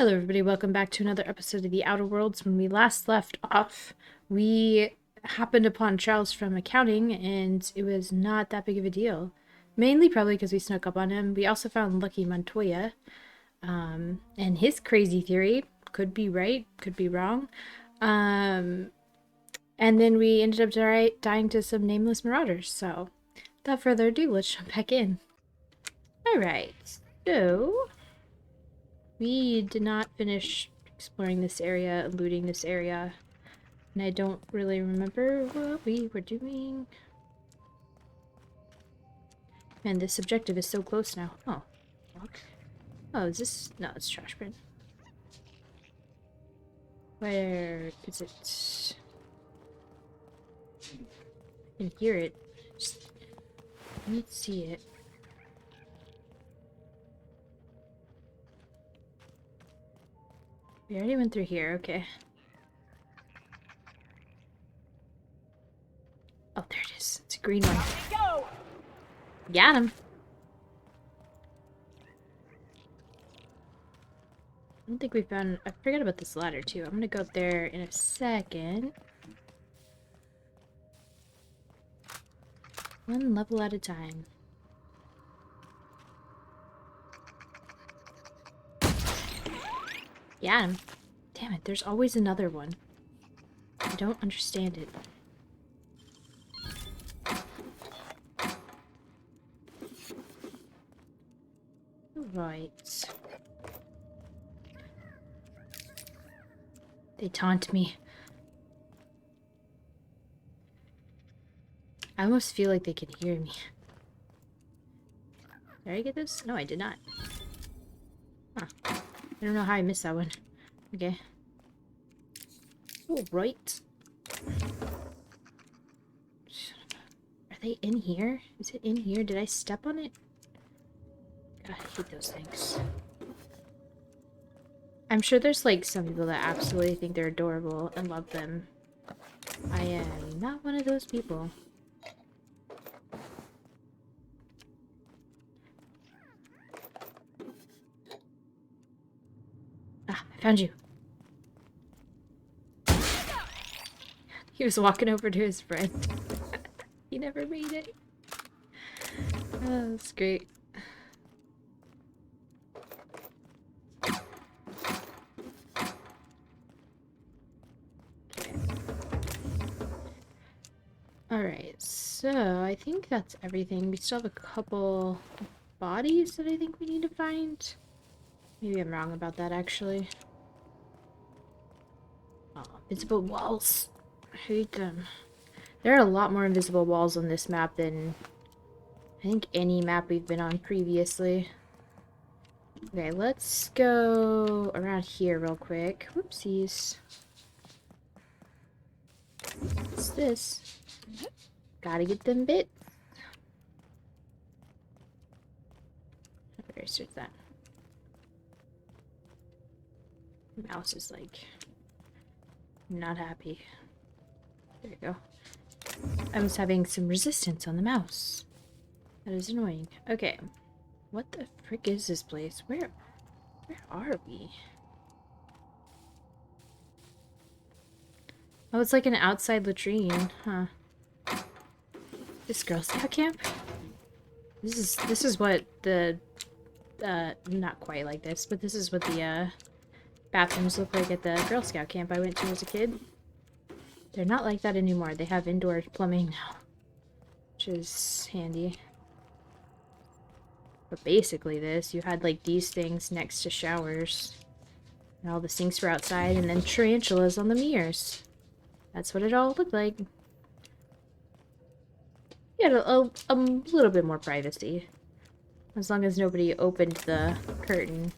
Hello everybody, welcome back to another episode of The Outer Worlds. When we last left off, we happened upon Charles from accounting, and it was not that big of a deal. Mainly probably because we snuck up on him. We also found Lucky Montoya, and his crazy theory could be right, could be wrong. And then we ended up dying to some nameless marauders, so without further ado, let's jump back in. Alright, so we did not finish exploring this area, looting this area, and I don't really remember what we were doing. Man, this objective is so close now. Oh, walk. Oh, is this? No, it's trash bin. Where is it? I can hear it. Just I need to see it. We already went through here, okay. Oh, there it is. It's a green one. Go! Got him. I don't think we found... I forgot about this ladder, too. I'm gonna go up there in a second. One level at a time. Got him. Damn it, there's always another one. I don't understand it. Right. They taunt me. I almost feel like they can hear me. Did I get this? No, I did not. Huh. I don't know how I missed that one. Okay. Alright. Are they in here? Is it in here? Did I step on it? God, I hate those things. I'm sure there's like some people that absolutely think they're adorable and love them. I am not one of those people. Ah, I found you. He was walking over to his friend. He never made it. Oh, that's great. Alright, so I think that's everything. We still have a couple bodies that I think we need to find. Maybe I'm wrong about that, actually. Oh, invisible walls. I hate them. There are a lot more invisible walls on this map than I think any map we've been on previously. Okay, let's go around here real quick. Whoopsies. What's this? Gotta get them bits. Where is that? Mouse is like not happy. There you go. I was having some resistance on the mouse. That is annoying. Okay. What the frick is this place? Where are we? Oh, it's like an outside latrine, huh? This Girl Scout camp? This is what the not quite like this, but this is what the bathrooms look like at the Girl Scout camp I went to as a kid. They're not like that anymore. They have indoor plumbing now, which is handy. But basically this, you had like these things next to showers. And all the sinks were outside, and then tarantulas on the mirrors. That's what it all looked like. You had a little bit more privacy. As long as nobody opened the curtain.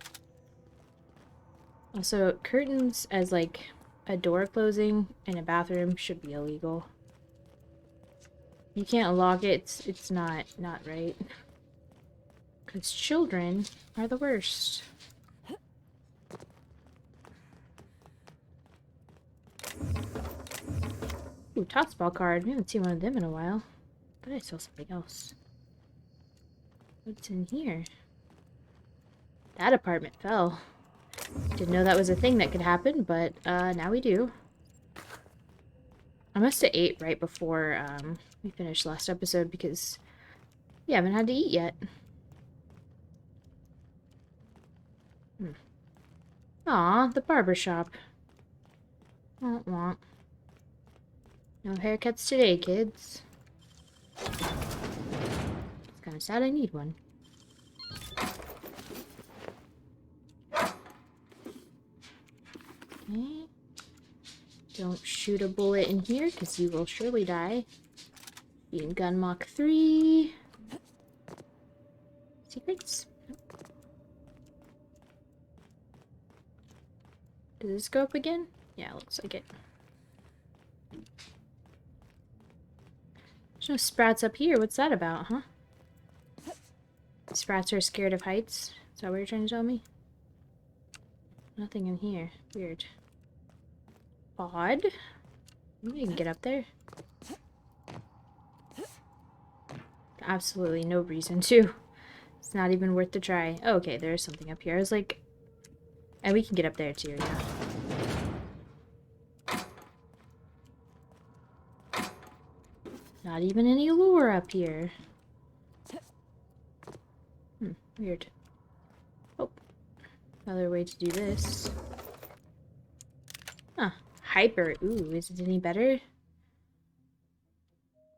Also, curtains as like a door closing in a bathroom should be illegal. You can't lock it, it's not right. Because children are the worst. Ooh, Totsball card. We haven't seen one of them in a while. But I saw something else. What's in here? That apartment fell. Didn't know that was a thing that could happen, but now we do. I must have ate right before we finished last episode because we haven't had to eat yet. Aw, the barber shop. Womp womp. No haircuts today, kids. It's kind of sad I need one. Okay. Don't shoot a bullet in here, because you will surely die. Being gun Mach 3. Secrets? Does this go up again? Yeah, looks like it. There's no sprouts up here. What's that about, huh? Sprouts are scared of heights? Is that what you're trying to tell me? Nothing in here. Weird. Odd. Maybe you can get up there. Absolutely no reason to. It's not even worth the try. Oh, okay, there's something up here. I was like... And we can get up there too, yeah. Not even any lure up here. Weird. Oh. Another way to do this. Huh. Hyper. Ooh, is it any better?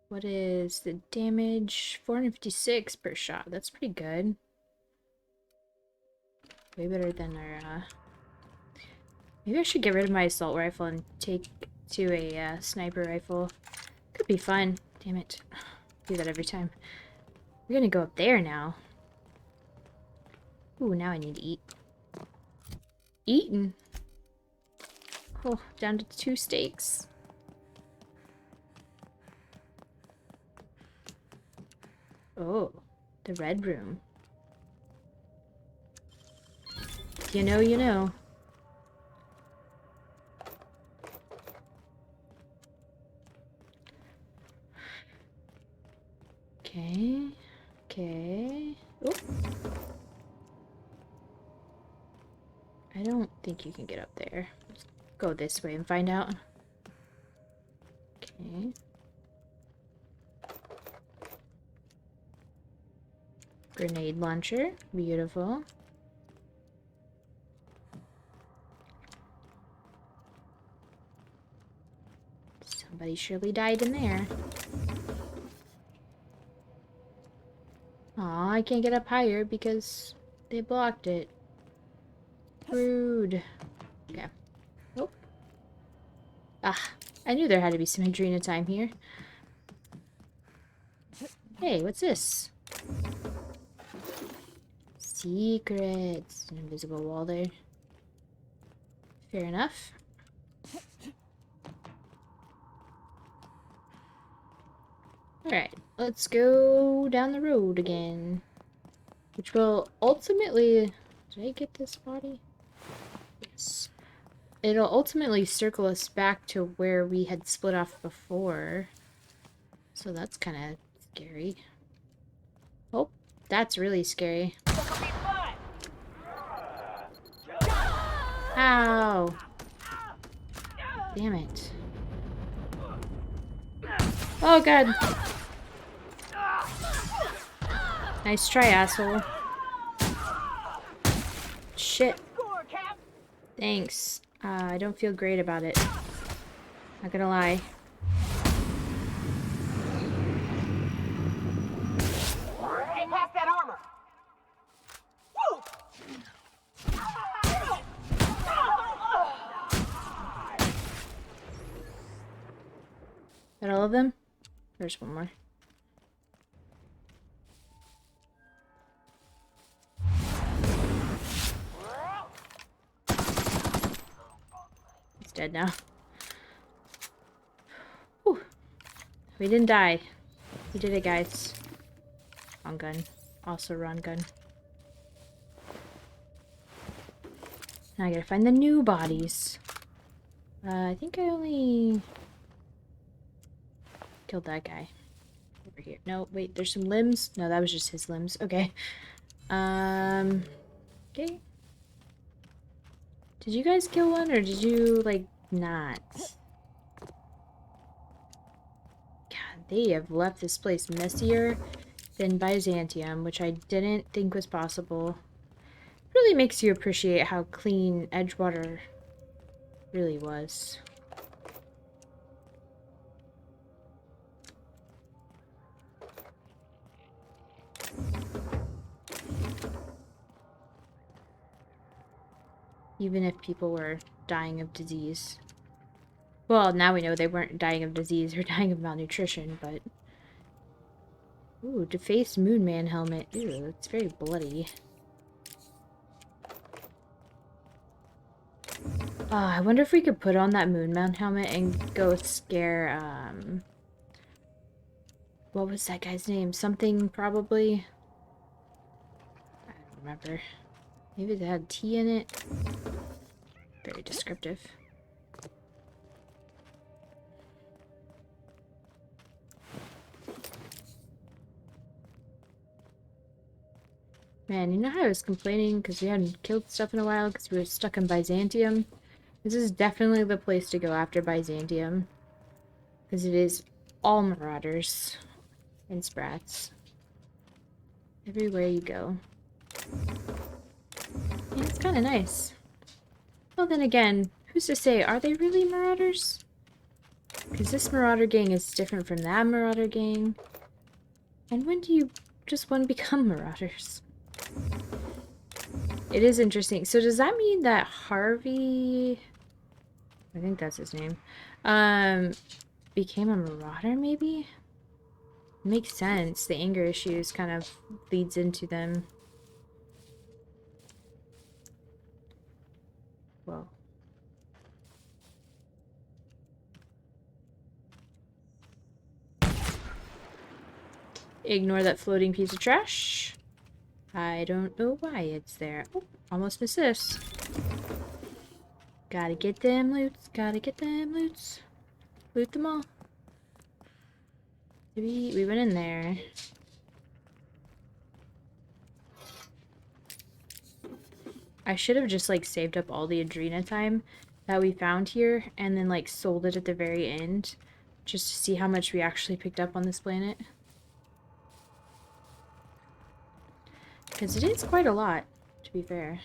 What is the damage? 456 per shot. That's pretty good. Way better than our, Maybe I should get rid of my assault rifle and take to a, sniper rifle. Could be fun. Damn it. Do that every time. We're gonna go up there now. Ooh, now I need to eat. Eaten. Oh, down to 2 steaks. Oh, the red room. You know, you know. Okay. Okay. Oh. I don't think you can get up there. Let's go this way and find out. Okay. Grenade launcher. Beautiful. Somebody surely died in there. Aw, I can't get up higher because they blocked it. Rude. Okay. Oh. Ah, I knew there had to be some adrena-time here. Hey, what's this? Secrets. An invisible wall there. Fair enough. Alright, let's go down the road again. Which will ultimately... Did I get this body? Yes. It'll ultimately circle us back to where we had split off before. So that's kind of scary. Oh, that's really scary. Ow! Damn it. Oh god! Nice try, asshole. Shit. Thanks. I don't feel great about it. Not gonna lie. Hey, pass that armor! Woo! Got all of them? There's one more. He's dead now. Whew. We didn't die. We did it, guys. Wrong gun. Also wrong gun. Now I gotta find the new bodies. I think I only killed that guy. Over here. No, wait, there's some limbs. No, that was just his limbs. Okay. Okay. Did you guys kill one, or did you, like, not? God, they have left this place messier than Byzantium, which I didn't think was possible. Really makes you appreciate how clean Edgewater really was. Even if people were dying of disease. Well, now we know they weren't dying of disease or dying of malnutrition, but... Ooh, defaced Moonman helmet. Ooh, it's very bloody. I wonder if we could put on that Moonman helmet and go scare, what was that guy's name? Something, probably? I don't remember. Maybe it had T in it? Very descriptive. Man, you know how I was complaining because we hadn't killed stuff in a while because we were stuck in Byzantium? This is definitely the place to go after Byzantium. Because it is all marauders and sprats. Everywhere you go. And it's kind of nice. Well, then again, who's to say, are they really marauders? Because this marauder gang is different from that marauder gang. And when do you just want to become marauders? It is interesting. So does that mean that Harvey... I think that's his name. Became a marauder, maybe? Makes sense. The anger issues kind of leads into them. Whoa. Ignore that floating piece of trash. I don't know why it's there. Oh, almost missed this. Gotta get them loots. Gotta get them loots. Loot them all. We went in there. I should have just, like, saved up all the adrena-time that we found here and then, like, sold it at the very end just to see how much we actually picked up on this planet. Because it is quite a lot, to be fair.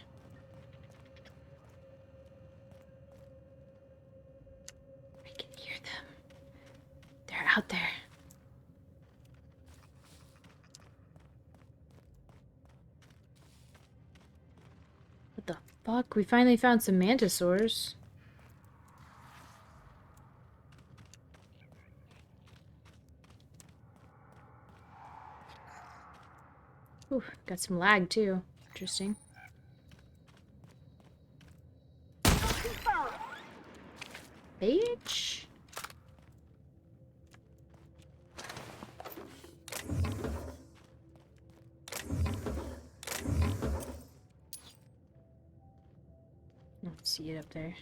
I can hear them. They're out there. What the fuck? We finally found some mantisaurs. Ooh, got some lag too. Interesting. Bitch. I don't see it up there.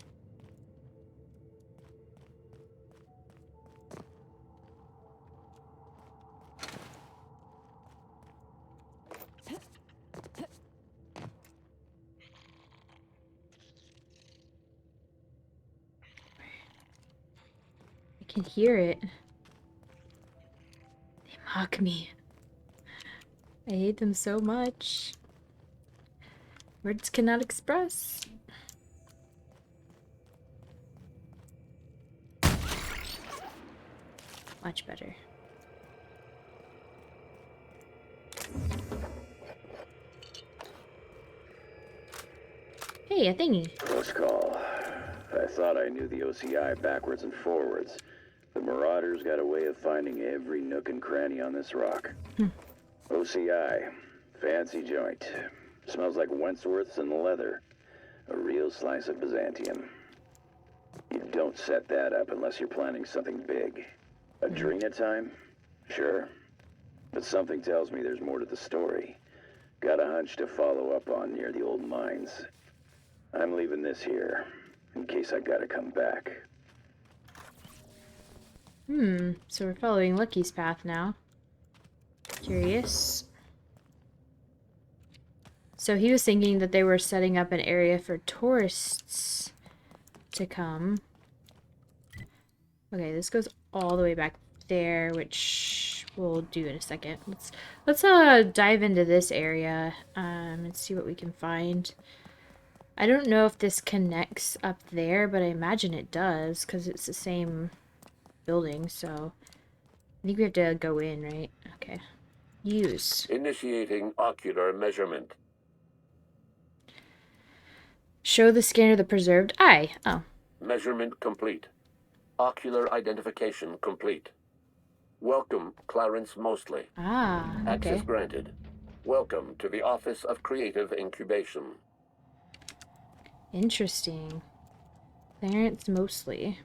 I can hear it. They mock me. I hate them so much. Words cannot express. Much better. Hey, a thingy. Close call. I thought I knew the OCI backwards and forwards. The Marauders got a way of finding every nook and cranny on this rock. OCI. Fancy joint. Smells like Wentworth's and leather. A real slice of Byzantium. You don't set that up unless you're planning something big. Adrena-time? Sure. But something tells me there's more to the story. Got a hunch to follow up on near the old mines. I'm leaving this here, in case I gotta come back. So we're following Lucky's path now. Curious. So he was thinking that they were setting up an area for tourists to come. Okay, this goes all the way back there, which we'll do in a second. Let's dive into this area and see what we can find. I don't know if this connects up there, but I imagine it does because it's the same building, so I think we have to go in, right? Okay. Use. Initiating ocular measurement. Show the scanner the preserved eye. Oh. Measurement complete. Ocular identification complete. Welcome, Clarence Mostly. Ah, Access okay. granted. Welcome to the Office of Creative Incubation. Interesting. Clarence mostly.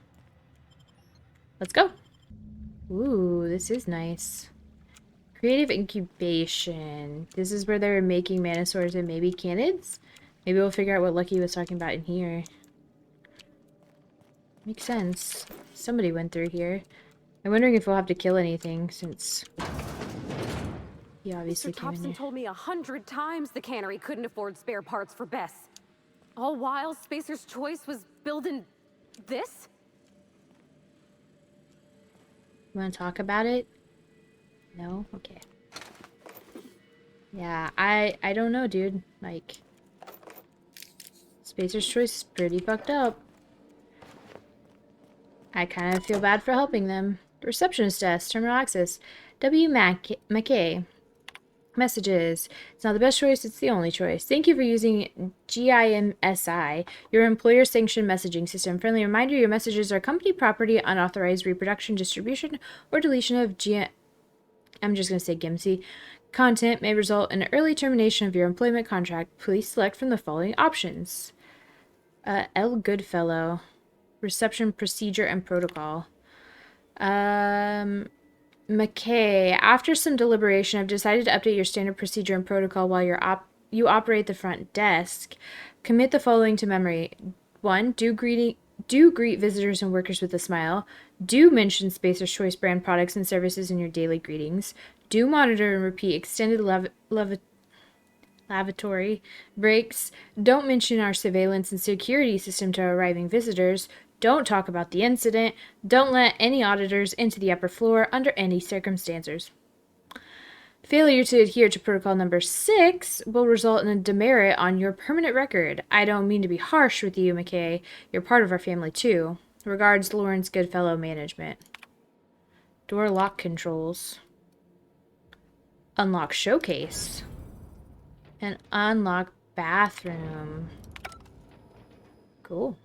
Let's go. Ooh, this is nice. Creative incubation. This is where they're making manosaurs and maybe canids? Maybe we'll figure out what Lucky was talking about in here. Makes sense. Somebody went through here. I'm wondering if we'll have to kill anything since he obviously Mr. came in Thompson here. told me 100 times the cannery couldn't afford spare parts for Bess. All while Spacer's Choice was building this? You want to talk about it? No? Okay. Yeah, I don't know, dude. Like, Spacer's Choice is pretty fucked up. I kind of feel bad for helping them. Receptionist desk, terminal access. W. McKay. Messages. It's not the best choice, it's the only choice. Thank you for using GIMSI, your employer-sanctioned messaging system. Friendly reminder, your messages are company property, unauthorized reproduction, distribution, or deletion of I'm just going to say GIMSI. Content may result in early termination of your employment contract. Please select from the following options. L. Goodfellow. Reception procedure and protocol. McKay, after some deliberation, I've decided to update your standard procedure and protocol while you operate the front desk. Commit the following to memory. 1. Do greet visitors and workers with a smile. Do mention Spacer's Choice brand products and services in your daily greetings. Do monitor and repeat extended lavatory breaks. Don't mention our surveillance and security system to arriving visitors. Don't talk about the incident. Don't let any auditors into the upper floor under any circumstances. Failure to adhere to protocol number 6 will result in a demerit on your permanent record. I don't mean to be harsh with you, McKay. You're part of our family, too. Regards, Lawrence Goodfellow Management. Door lock controls. Unlock showcase. And unlock bathroom. Cool.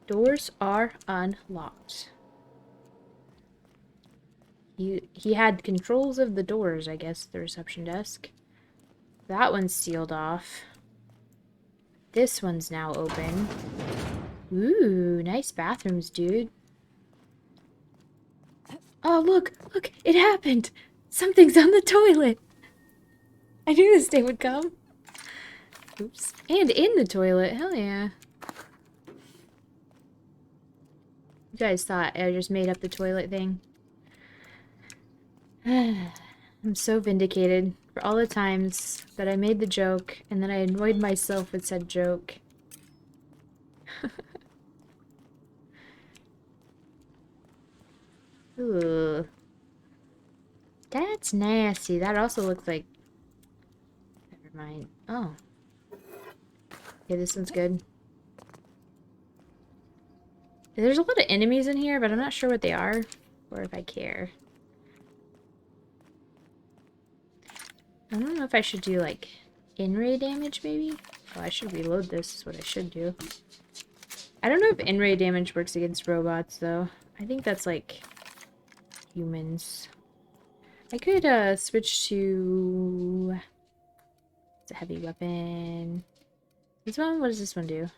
Doors are unlocked. He had controls of the doors, I guess, the reception desk. That one's sealed off. This one's now open. Ooh, nice bathrooms, dude. Oh, look, it happened. Something's on the toilet. I knew this day would come. Oops. And in the toilet, hell yeah. You guys thought I just made up the toilet thing. I'm so vindicated for all the times that I made the joke and then I annoyed myself with said joke. Ooh. That's nasty. That also looks like... Never mind. Oh. Yeah, this one's good. There's a lot of enemies in here, but I'm not sure what they are or if I care. I don't know if I should do, like, in-ray damage, maybe? Oh, I should reload this, is what I should do. I don't know if in-ray damage works against robots, though. I think that's, like, humans. I could, switch to... It's a heavy weapon. This one? What does this one do?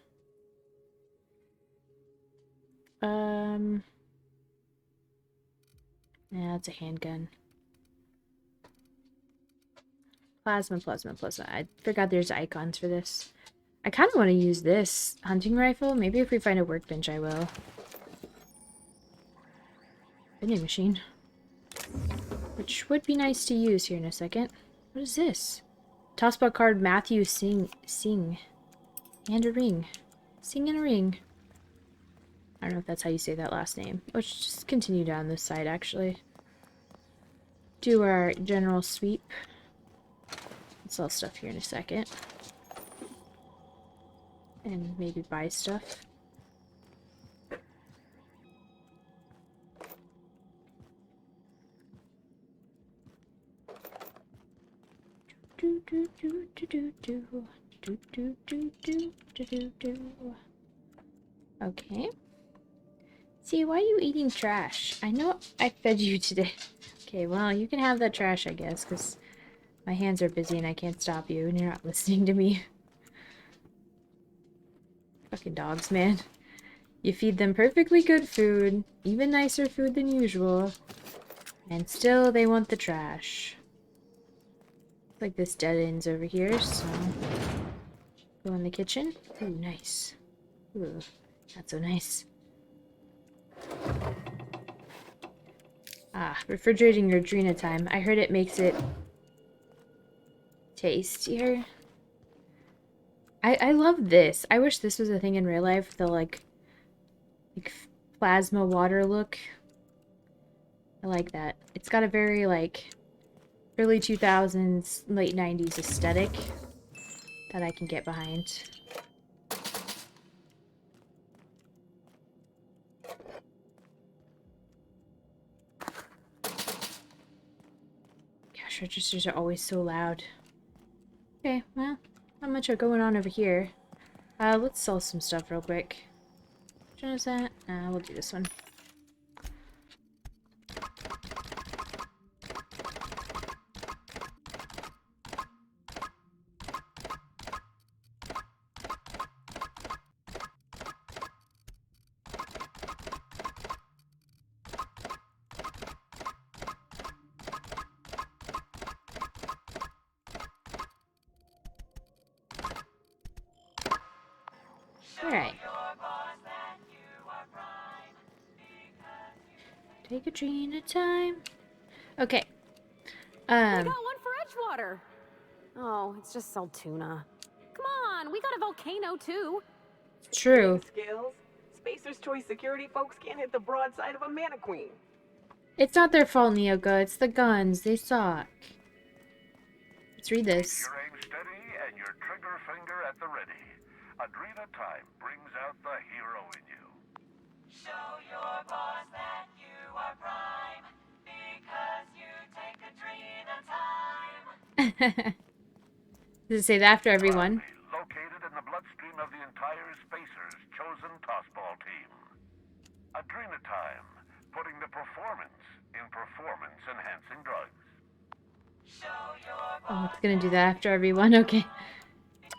Yeah, it's a handgun. Plasma. I forgot there's icons for this. I kind of want to use this hunting rifle. Maybe if we find a workbench, I will. Vending machine. Which would be nice to use here in a second. What is this? Tossball card Matthew Sing. And a ring. Sing and a ring. I don't know if that's how you say that last name. Let's just continue down this side, actually. Do our general sweep. Sell stuff here in a second. And maybe buy stuff. Do do do do do do do do do do do do do. Okay. See, why are you eating trash? I know I fed you today. Okay, well, you can have that trash, I guess, because my hands are busy and I can't stop you, and you're not listening to me. Fucking dogs, man. You feed them perfectly good food, even nicer food than usual, and still they want the trash. Like this dead end's over here, so go in the kitchen. Ooh, nice. Ooh, not so nice. Ah, refrigerating your adrena-time. I heard it makes it tastier. I love this. I wish this was a thing in real life, the like plasma water look. I like that. It's got a very like early 2000s, late 90s aesthetic that I can get behind. Cash registers are always so loud. Okay, well, not much going on over here. Let's sell some stuff real quick. Which one is that? We'll do this one. Alright. Take adrena-time. Okay. We got one for Edgewater. Oh, it's just salt tuna. Come on, we got a volcano too. True. Skills. Spacer's Choice security folks can't hit the broadside of a mannequin. It's not their fault, Neoga. It's the guns. They suck. Let's read this. Your aim steady and your trigger finger at the ready. Adrena-time brings out the hero in you. Show your boss that you are prime, because you take adrena-time. Does it say that after everyone? Located in the bloodstream of the entire Spacer's chosen tossball team. Adrena-time, putting the performance in performance-enhancing drugs. Oh, it's gonna do that after everyone. Okay.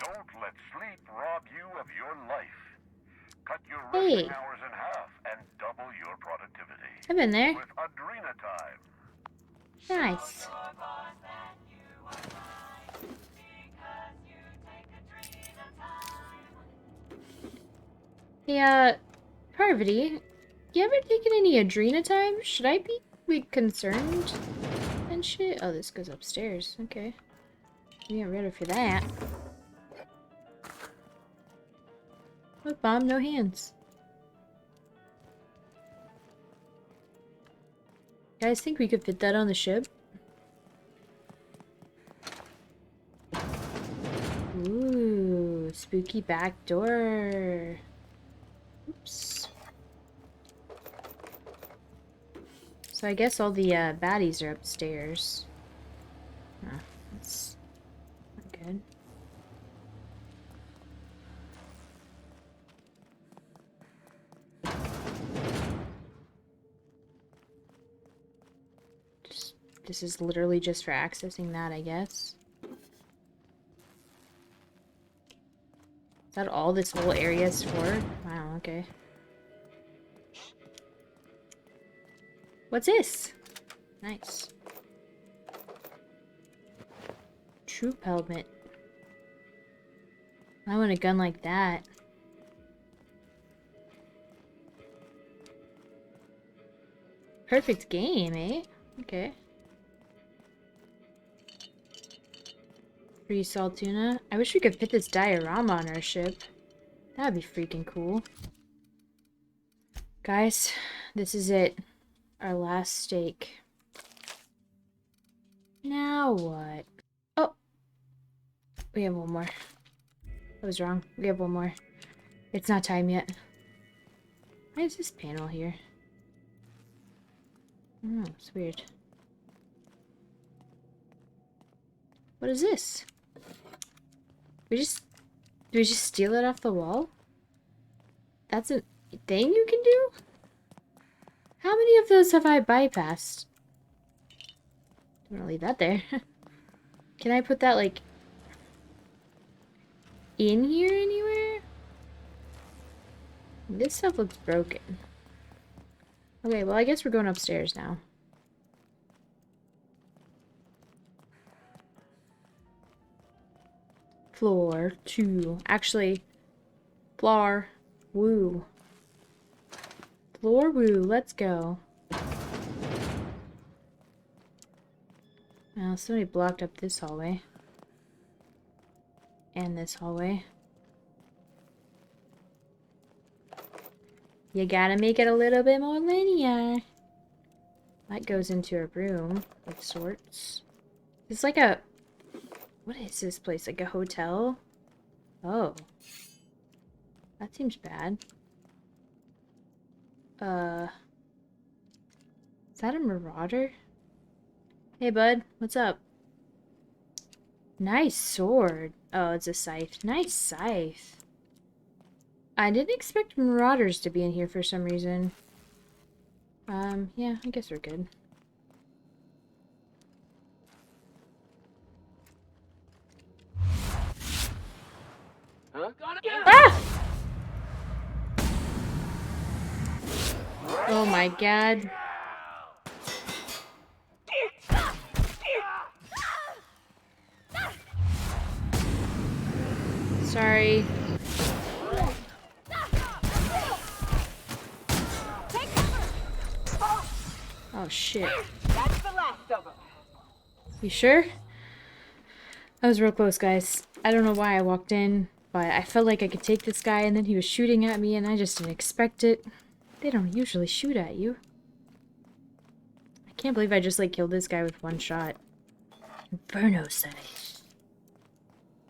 Don't let sleep rob you of your life. Cut your Hey. resting hours in half and double your productivity. I've been there. With adrena-time. Nice. Hey, Parvati, you ever taken any adrena-time? Should I be like, concerned and shit? Oh, this goes upstairs. Okay. You ain't ready for that. Look, Bomb, no hands. Guys, think we could fit that on the ship? Ooh, spooky back door. Oops. So I guess all the baddies are upstairs. Huh, that's not good. This is literally just for accessing that, I guess. Is that all this whole area is for? Wow, okay. What's this? Nice. Troop helmet. I want a gun like that. Perfect game, eh? Okay. Pre-salt tuna. I wish we could fit this diorama on our ship. That'd be freaking cool. Guys, this is it. Our last steak. Now what? Oh! We have one more. I was wrong. We have one more. It's not time yet. Why is this panel here? Oh, it's weird. What is this? Did we just steal it off the wall? That's a thing you can do? How many of those have I bypassed? I'm gonna leave that there. Can I put that, like, in here anywhere? This stuff looks broken. Okay, well, I guess we're going upstairs now. Floor 2. Actually, floor woo. Floor woo, let's go. Well, somebody blocked up this hallway. And this hallway. You gotta make it a little bit more linear. That goes into a room of sorts. It's like a... What is this place? Like a hotel? Oh. That seems bad. Is that a marauder? Hey, bud. What's up? Nice sword. Oh, it's a scythe. Nice scythe. I didn't expect marauders to be in here for some reason. Yeah, I guess we're good. Huh? Ah! Oh my god. Sorry. Oh shit. That's the last of them. You sure? That was real close, guys. I don't know why I walked in, but I felt like I could take this guy, and then he was shooting at me, and I just didn't expect it. They don't usually shoot at you. I can't believe I just, like, killed this guy with one shot. Inferno sight.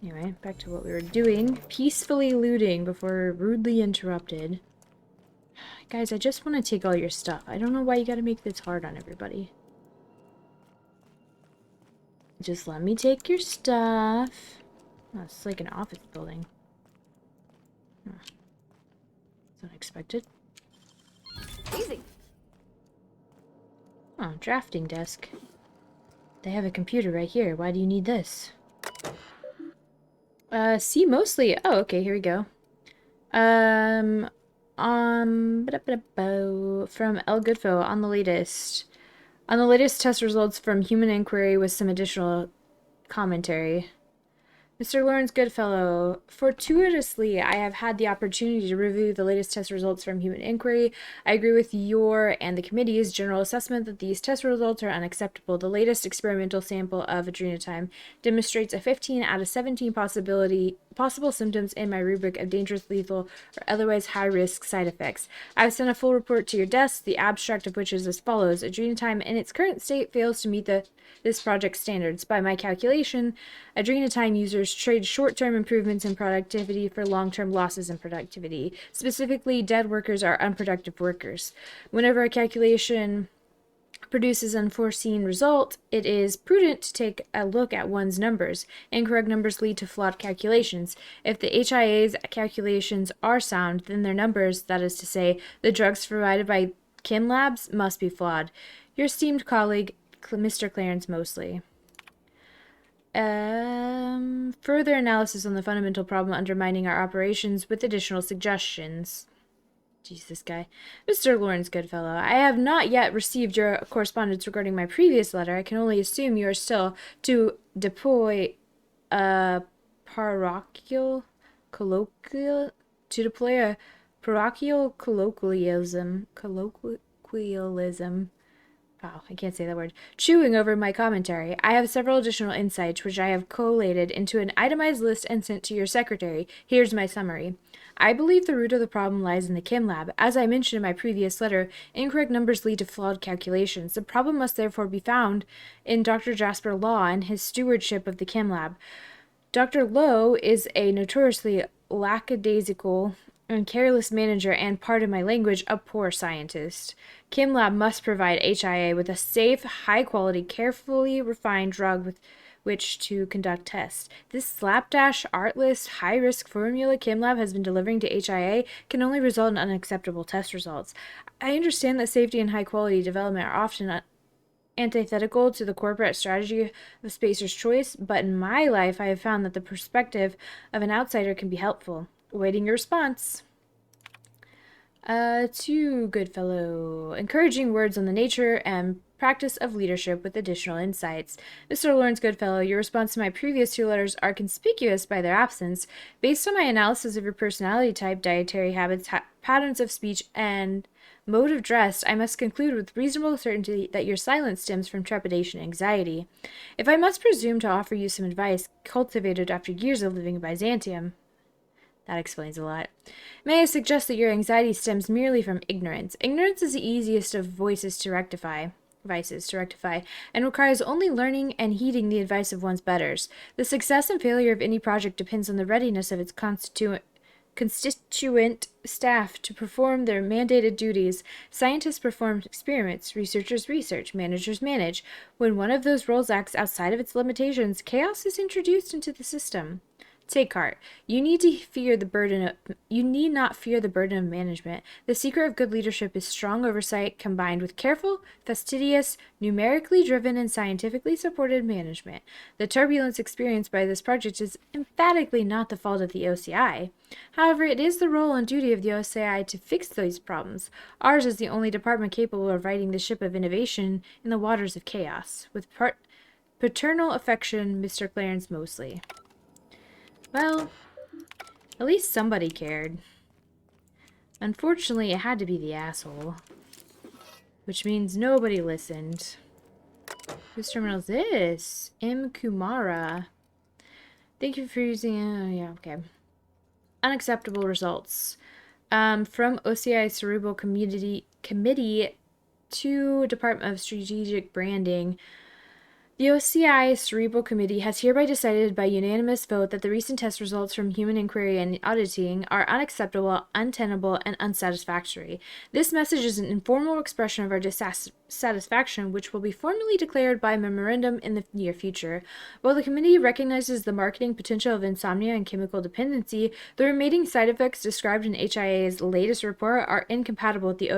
Anyway, back to what we were doing. Peacefully looting before rudely interrupted. Guys, I just want to take all your stuff. I don't know why you gotta make this hard on everybody. Just let me take your stuff. Oh, it's like an office building. Huh. It's unexpected. Easy. Oh, drafting desk. They have a computer right here. Why do you need this? See, mostly. Oh, okay, here we go. From El Goodfo on the latest. On the latest test results from Human Inquiry with some additional commentary. Mr. Lawrence Goodfellow, fortuitously, I have had the opportunity to review the latest test results from Human Inquiry. I agree with your and the committee's general assessment that these test results are unacceptable. The latest experimental sample of adrena-time demonstrates a 15 out of 17 possible symptoms in my rubric of dangerous, lethal, or otherwise high-risk side effects. I've sent a full report to your desk, the abstract of which is as follows. Adrena-time in its current state fails to meet this project's standards. By my calculation, adrena-time users trade short-term improvements in productivity for long-term losses in productivity. Specifically, dead workers are unproductive workers. Whenever a calculation produces unforeseen result, it is prudent to take a look at one's numbers. Incorrect numbers lead to flawed calculations. If the HIA's calculations are sound, then their numbers, that is to say, the drugs provided by Kim Labs, must be flawed. Your esteemed colleague, Mr. Clarence Mosley. Further analysis on the fundamental problem undermining our operations with additional suggestions. Jeez, this guy. Mr. Lawrence Goodfellow, I have not yet received your correspondence regarding my previous letter. I can only assume you are still to deploy a parochial colloquialism. Wow, I can't say that word. Chewing over my commentary, I have several additional insights which I have collated into an itemized list and sent to your secretary. Here's my summary. I believe the root of the problem lies in the Chem Lab. As I mentioned in my previous letter, incorrect numbers lead to flawed calculations. The problem must therefore be found in Dr. Jasper Law and his stewardship of the Chem Lab. Dr. Lowe is a notoriously lackadaisical and careless manager and, pardon my language, a poor scientist. ChemLab must provide HIA with a safe, high-quality, carefully refined drug with which to conduct tests. This slapdash, artless, high-risk formula ChemLab has been delivering to HIA can only result in unacceptable test results. I understand that safety and high-quality development are often antithetical to the corporate strategy of Spacer's Choice, but in my life I have found that the perspective of an outsider can be helpful. Awaiting your response. To Goodfellow. Encouraging words on the nature and practice of leadership with additional insights. Mr. Lawrence Goodfellow, your response to my previous 2 letters are conspicuous by their absence. Based on my analysis of your personality type, dietary habits, patterns of speech, and mode of dress, I must conclude with reasonable certainty that your silence stems from trepidation and anxiety. If I must presume to offer you some advice cultivated after years of living in Byzantium, that explains a lot. May I suggest that your anxiety stems merely from ignorance? Ignorance is the easiest of vices to rectify, and requires only learning and heeding the advice of one's betters. The success and failure of any project depends on the readiness of its constituent staff to perform their mandated duties. Scientists perform experiments, researchers research, managers manage. When one of those roles acts outside of its limitations, chaos is introduced into the system. Take heart. You need not fear the burden of management. The secret of good leadership is strong oversight combined with careful, fastidious, numerically driven, and scientifically supported management. The turbulence experienced by this project is emphatically not the fault of the OCI. However, it is the role and duty of the OCI to fix these problems. Ours is the only department capable of righting the ship of innovation in the waters of chaos. With paternal affection, Mr. Clarence Mosley. Well, at least somebody cared. Unfortunately, it had to be the asshole. Which means nobody listened. Whose terminal is this? M. Kumara. Thank you for using... yeah, okay. Unacceptable results. From OCI Cerebral Committee to Department of Strategic Branding. The OCI Cerebral Committee has hereby decided by unanimous vote that the recent test results from human inquiry and auditing are unacceptable, untenable, and unsatisfactory. This message is an informal expression of our dissatisfaction, which will be formally declared by memorandum in the near future. While the committee recognizes the marketing potential of insomnia and chemical dependency, the remaining side effects described in HIA's latest report are incompatible with the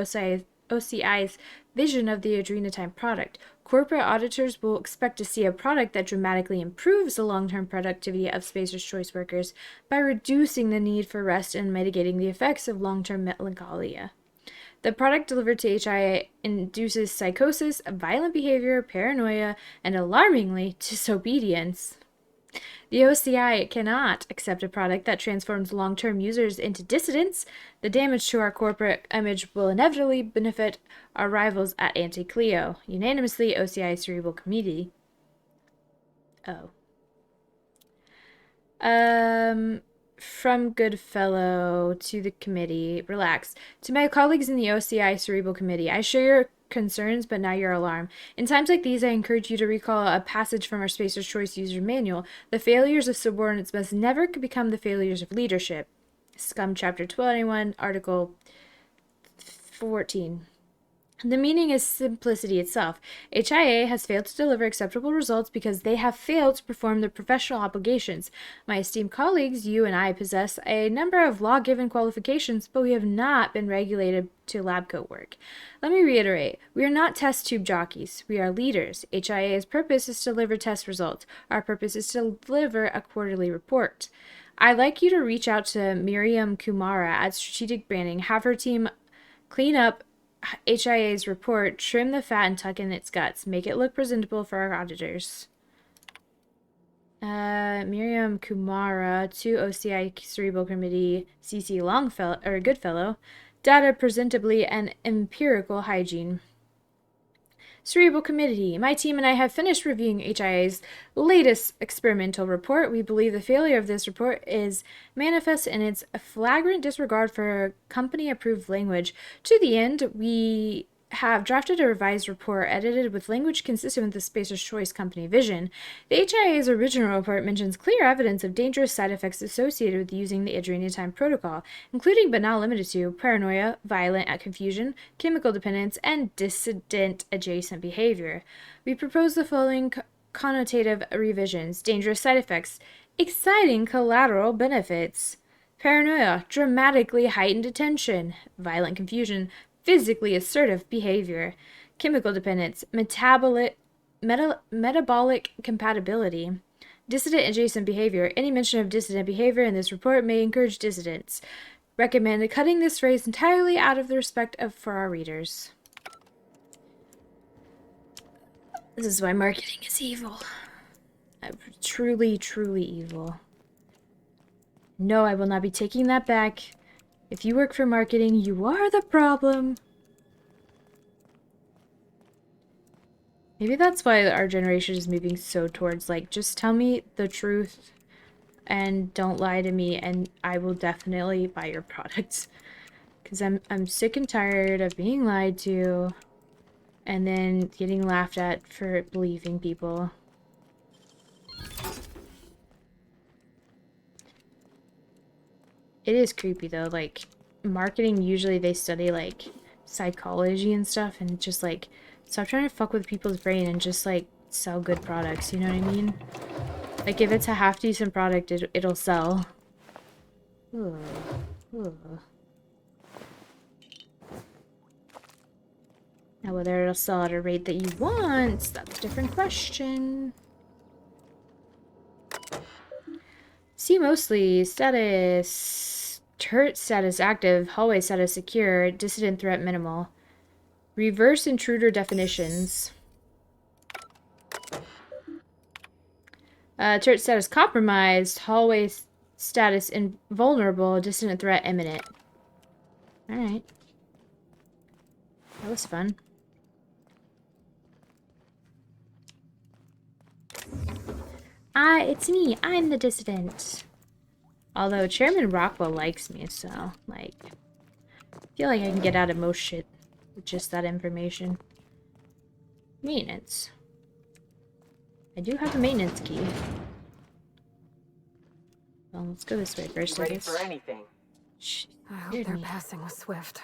OCI's vision of the adrena-time product. Corporate auditors will expect to see a product that dramatically improves the long-term productivity of Spacer's Choice workers by reducing the need for rest and mitigating the effects of long-term melancholia. The product delivered to HIA induces psychosis, violent behavior, paranoia, and alarmingly, disobedience. The OCI cannot accept a product that transforms long-term users into dissidents. The damage to our corporate image will inevitably benefit our rivals at Anti-Clio. Unanimously, OCI Cerebral Committee. Oh. From Goodfellow to the committee. Relax. To my colleagues in the OCI Cerebral Committee, I share your concerns, but not your alarm. In times like these, I encourage you to recall a passage from our Spacer's Choice user manual. The failures of subordinates must never become the failures of leadership. Scum Chapter 21, Article 14. The meaning is simplicity itself. HIA has failed to deliver acceptable results because they have failed to perform their professional obligations. My esteemed colleagues, you and I possess a number of law-given qualifications, but we have not been regulated to lab coat work. Let me reiterate, we are not test tube jockeys. We are leaders. HIA's purpose is to deliver test results. Our purpose is to deliver a quarterly report. I'd like you to reach out to Miriam Kumara at Strategic Branding, have her team clean up HIA's report, trim the fat and tuck in its guts. Make it look presentable for our auditors. Miriam Kumara to OCI Cerebral Committee, CC Longfellow, or Goodfellow. Data presentably and empirical hygiene. Cerebral Committee. My team and I have finished reviewing HIA's latest experimental report. We believe the failure of this report is manifest in its flagrant disregard for company-approved language. To the end, we have drafted a revised report edited with language consistent with the Spacer's Choice Company vision. The HIA's original report mentions clear evidence of dangerous side effects associated with using the adrena-time protocol, including but not limited to paranoia, violent confusion, chemical dependence, and dissident adjacent behavior. We propose the following connotative revisions: dangerous side effects, exciting collateral benefits; paranoia, dramatically heightened attention; violent confusion, physically assertive behavior; chemical dependence, metabolic compatibility; dissident adjacent behavior. Any mention of dissident behavior in this report may encourage dissidence. Recommend cutting this phrase entirely out of the respect for our readers. This is why marketing is evil. Truly, truly evil. No, I will not be taking that back. If you work for marketing, you are the problem. Maybe that's why our generation is moving so towards, like, just tell me the truth and don't lie to me, and I will definitely buy your products. Because I'm sick and tired of being lied to and then getting laughed at for believing people. It is creepy though, like, marketing, usually they study, like, psychology and stuff, and just, like, stop trying to fuck with people's brain and just, like, sell good products, you know what I mean? Like, if it's a half-decent product, it'll sell. Ugh. Ugh. Now, whether it'll sell at a rate that you want, that's a different question. See mostly. Status. Turret status active. Hallway status secure. Dissident threat minimal. Reverse intruder definitions. Turret status compromised. Hallway status invulnerable. Dissident threat imminent. Alright. That was fun. It's me. I'm the dissident. Although Chairman Rockwell likes me, so, like, I feel like I can get out of most shit with just that information. Maintenance. I do have a maintenance key. Well, let's go this way first, I Ready guess. for anything. Shh, I hope scared they're me. passing with Swift.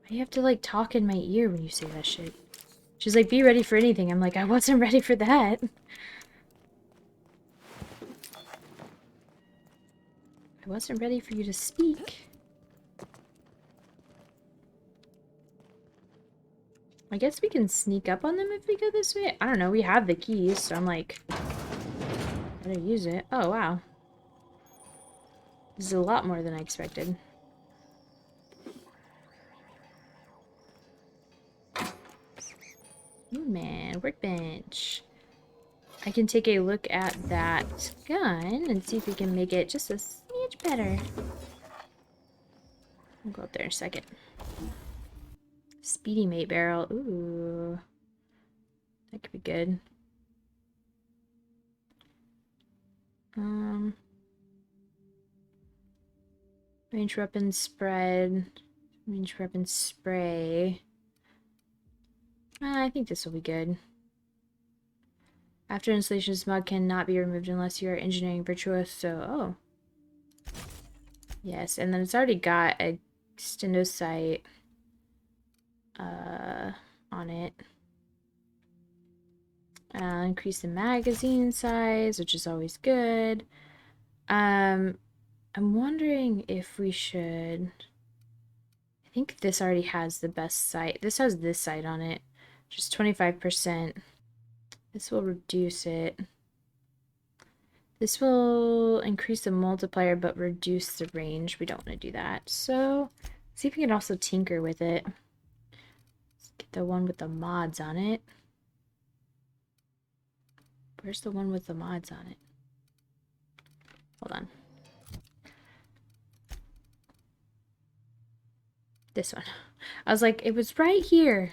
Why do you have to, like, talk in my ear when you say that shit? She's like, be ready for anything. I'm like, I wasn't ready for that. I wasn't ready for you to speak. I guess we can sneak up on them if we go this way. I don't know. We have the keys, so I'm like, better use it. Oh, wow. This is a lot more than I expected. Ooh, man, workbench. I can take a look at that gun and see if we can make it just a smidge better. I'll go up there in a second. Speedy mate barrel. Ooh. That could be good. Range weapon spread. Range weapon spray. I think this will be good. After installation, smog cannot be removed unless you are engineering virtuoso. Oh. Yes, and then it's already got a stendo sight on it. Increase the magazine size, which is always good. I'm wondering if we should... I think this already has the best sight. This has this sight on it. Just 25%. This will reduce it. This will increase the multiplier but reduce the range. We don't want to do that. So, see if we can also tinker with it. Let's get the one with the mods on it. Where's the one with the mods on it? Hold on. This one. I was like, it was right here.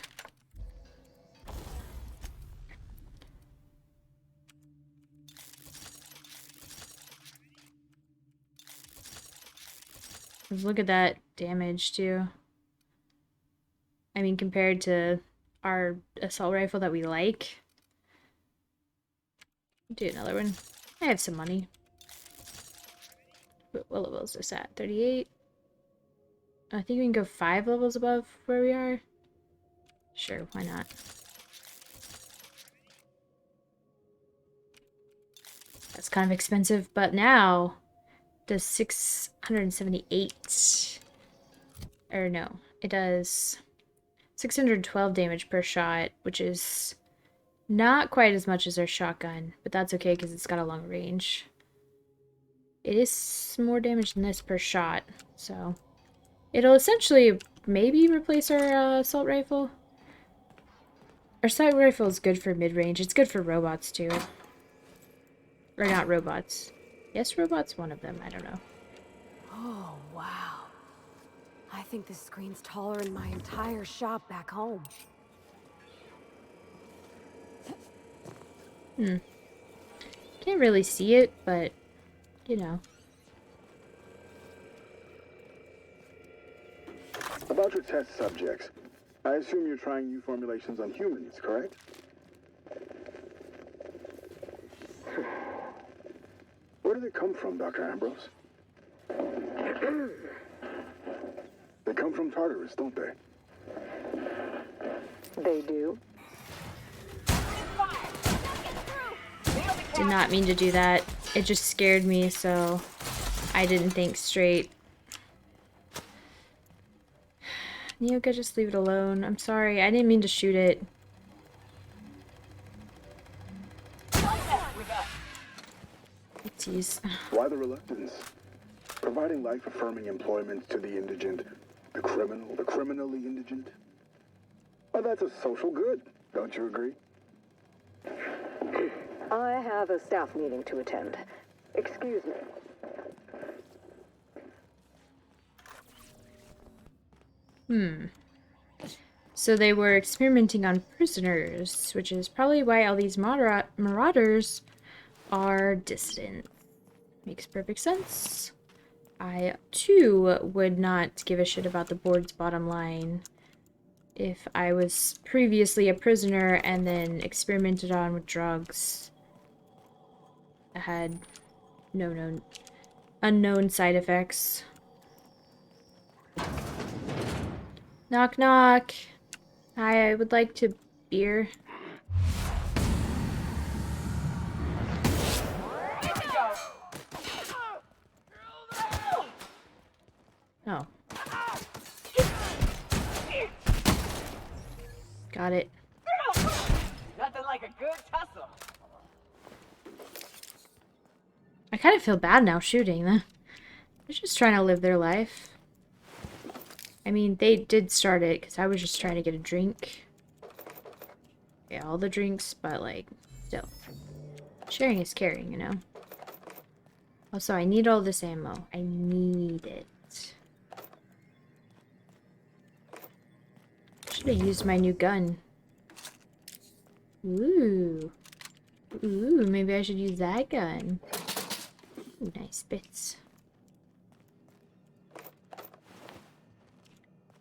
Look at that damage, too. I mean, compared to our assault rifle that we like. Do another one. I have some money. What level is this at? 38? I think we can go 5 levels above where we are. Sure, why not? That's kind of expensive, but now does 678. Or no, it does 612 damage per shot, which is not quite as much as our shotgun, but that's okay because it's got a long range. It is more damage than this per shot, so it'll essentially maybe replace our assault rifle. Our assault rifle is good for mid-range. It's good for robots too. Or not robots. Yes, robots, one of them. I don't know. Oh, wow. I think this screen's taller than my entire shop back home. Can't really see it, but, you know. About your test subjects, I assume you're trying new formulations on humans, correct? Where do they come from, Dr. Ambrose? They come from Tartarus, don't they? They do. Did not mean to do that. It just scared me, so I didn't think straight. Nyoka, just leave it alone. I'm sorry. I didn't mean to shoot it. Jeez. Why the reluctance? Providing life-affirming employment to the indigent, the criminal, the criminally indigent? Well, that's a social good. Don't you agree? I have a staff meeting to attend. Excuse me. So they were experimenting on prisoners, which is probably why all these marauders are dissident. Makes perfect sense. I, too, would not give a shit about the board's bottom line if I was previously a prisoner and then experimented on with drugs that had unknown side effects. Knock, knock. Hi, I would like to beer. Oh. Got it. Nothing like a good tussle. I kind of feel bad now shooting them. They're just trying to live their life. I mean, they did start it because I was just trying to get a drink. Yeah, all the drinks, but like, still. Sharing is caring, you know? Also, I need all this ammo. I need it. Should have used my new gun. Ooh. Ooh, maybe I should use that gun. Ooh, nice bits.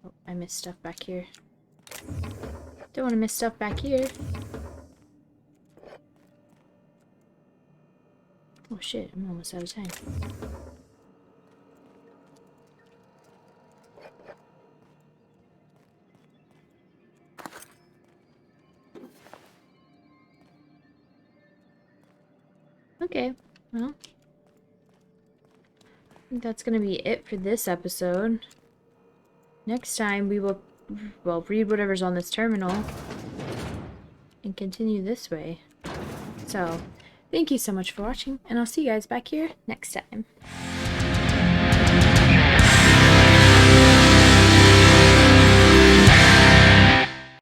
Oh, I missed stuff back here. Don't want to miss stuff back here. Oh shit, I'm almost out of time. Okay, well, I think that's gonna be it for this episode. Next time we will, well, read whatever's on this terminal and continue this way. So, thank you so much for watching, and I'll see you guys back here next time.